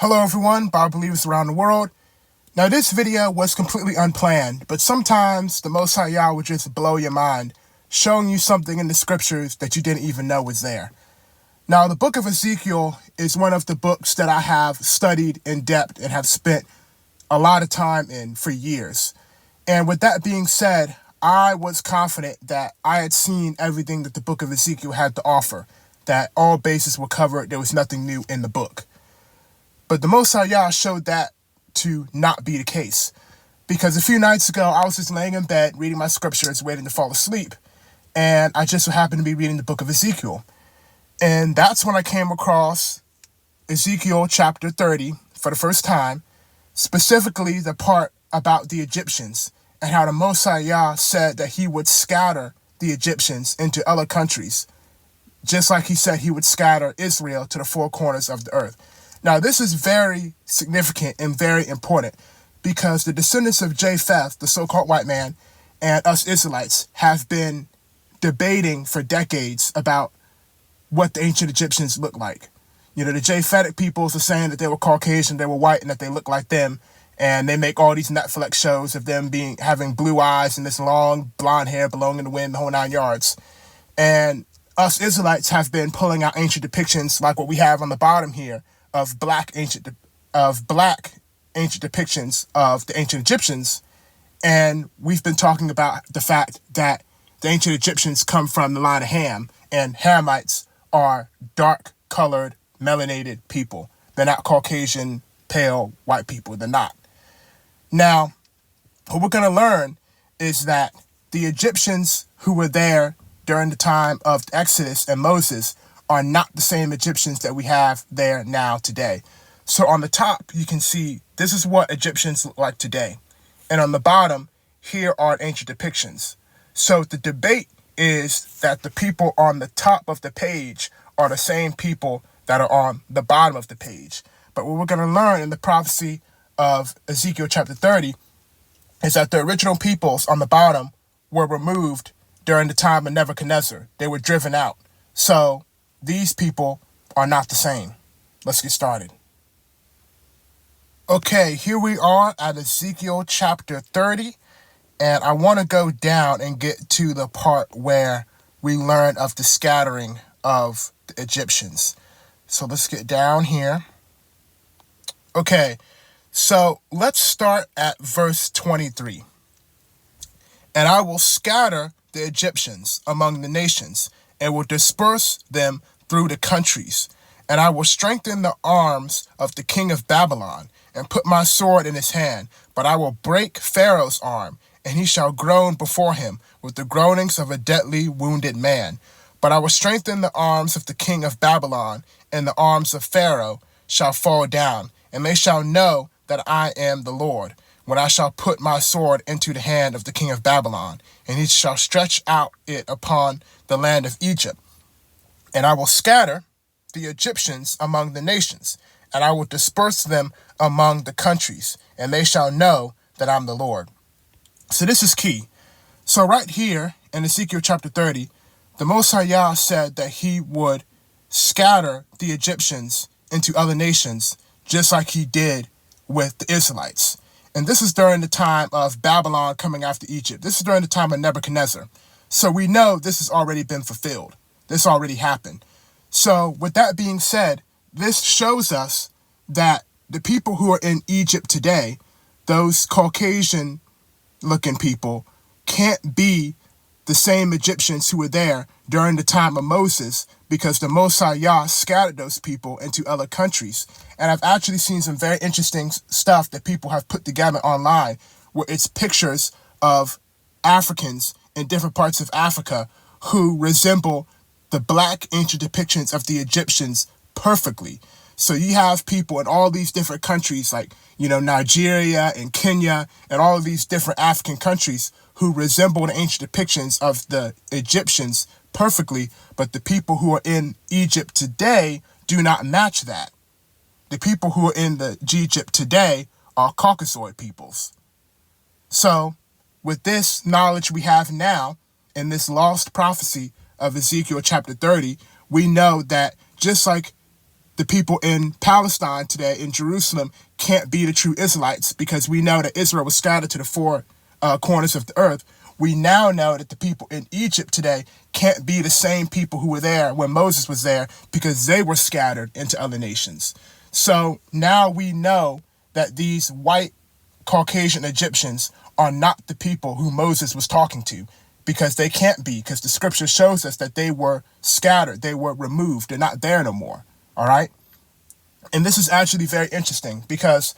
Hello everyone, Bible believers around the world. Now this video was completely unplanned, but sometimes the Most High Yah will just blow your mind, showing you something in the scriptures that you didn't even know was there. Now the book of Ezekiel is one of the books that I have studied in depth and have spent a lot of time in for years. And with that being said, I was confident that I had seen everything that the book of Ezekiel had to offer, that all bases were covered, there was nothing new in the book. But the Most High Yah showed that to not be the case. Because a few nights ago, I was just laying in bed, reading my scriptures, waiting to fall asleep. And I just so happened to be reading the book of Ezekiel. And that's when I came across Ezekiel chapter 30 for the first time, specifically the part about the Egyptians and how the Most High Yah said that he would scatter the Egyptians into other countries, just like he said he would scatter Israel to the four corners of the earth. Now, this is very significant and very important because the descendants of Japheth, the so-called white man, and us Israelites have been debating for decades about what the ancient Egyptians looked like. You know, the Japhetic peoples are saying that they were Caucasian, they were white, and that they looked like them. And they make all these Netflix shows of them having blue eyes and this long blonde hair blowing in the wind, the whole 9 yards. And us Israelites have been pulling out ancient depictions like what we have on the bottom here, of black ancient depictions of the ancient Egyptians, and we've been talking about the fact that the ancient Egyptians come from the line of Ham, and Hamites are dark-colored, melanated people. They're not Caucasian, pale, white people. They're not. Now, what we're going to learn is that the Egyptians who were there during the time of the Exodus and Moses are not the same Egyptians that we have there now today. So on the top, you can see this is what Egyptians look like today. And on the bottom, here are ancient depictions. So the debate is that the people on the top of the page are the same people that are on the bottom of the page. But what we're going to learn in the prophecy of Ezekiel chapter 30 is that the original peoples on the bottom were removed during the time of Nebuchadnezzar. They were driven out. So these people are not the same. Let's get started. Okay, here we are at Ezekiel chapter 30, and I want to go down and get to the part where we learn of the scattering of the Egyptians. So let's get down here. Okay, so let's start at verse 23. And I will scatter the Egyptians among the nations, and will disperse them through the countries. And I will strengthen the arms of the king of Babylon, and put my sword in his hand. But I will break Pharaoh's arm, and he shall groan before him with the groanings of a deadly wounded man. But I will strengthen the arms of the king of Babylon, and the arms of Pharaoh shall fall down, and they shall know that I am the Lord, when I shall put my sword into the hand of the king of Babylon, and he shall stretch out it upon the land of Egypt. And I will scatter the Egyptians among the nations, and I will disperse them among the countries, and they shall know that I'm the Lord. So this is key. So right here in Ezekiel chapter 30, the Most High Yah said that he would scatter the Egyptians into other nations, just like he did with the Israelites. And this is during the time of Babylon coming after Egypt. This is during the time of Nebuchadnezzar. So we know this has already been fulfilled. This already happened. So with that being said, this shows us that the people who are in Egypt today, those Caucasian-looking people, can't be the same Egyptians who were there during the time of Moses, because the Most High Yah scattered those people into other countries. And I've actually seen some very interesting stuff that people have put together online, where it's pictures of Africans in different parts of Africa who resemble the black ancient depictions of the Egyptians perfectly. So you have people in all these different countries like, Nigeria and Kenya and all of these different African countries who resemble the ancient depictions of the Egyptians perfectly, but the people who are in Egypt today do not match that. The people who are in the Egypt today are Caucasoid peoples. So with this knowledge we have now in this lost prophecy of Ezekiel chapter 30, we know that just like the people in Palestine today, in Jerusalem, can't be the true Israelites, because we know that Israel was scattered to the four corners of the earth. We now know that the people in Egypt today can't be the same people who were there when Moses was there, because they were scattered into other nations. So now we know that these white Caucasian Egyptians are not the people who Moses was talking to, because they can't be, because the scripture shows us that they were scattered, they were removed, they're not there no more. All right. And this is actually very interesting, because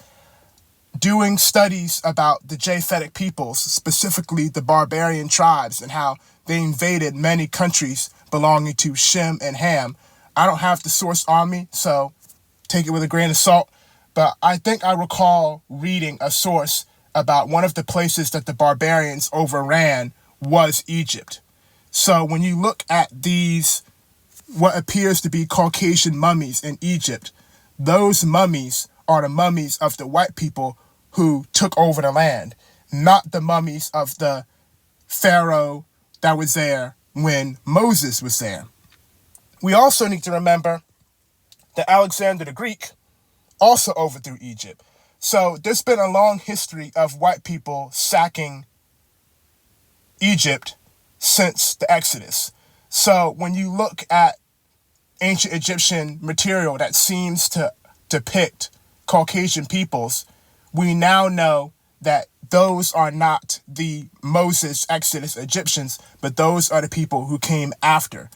doing studies about the Japhetic peoples, specifically the barbarian tribes, and how they invaded many countries belonging to Shem and Ham. I don't have the source on me, so take it with a grain of salt. But I think I recall reading a source about one of the places that the barbarians overran was Egypt. So when you look at these, what appears to be Caucasian mummies in Egypt, those mummies are the mummies of the white people who took over the land, not the mummies of the Pharaoh that was there when Moses was there. We also need to remember that Alexander the Greek also overthrew Egypt. So there's been a long history of white people sacking Egypt since the Exodus. So when you look at ancient Egyptian material that seems to depict Caucasian peoples, we now know that those are not the Moses Exodus Egyptians, but those are the people who came after.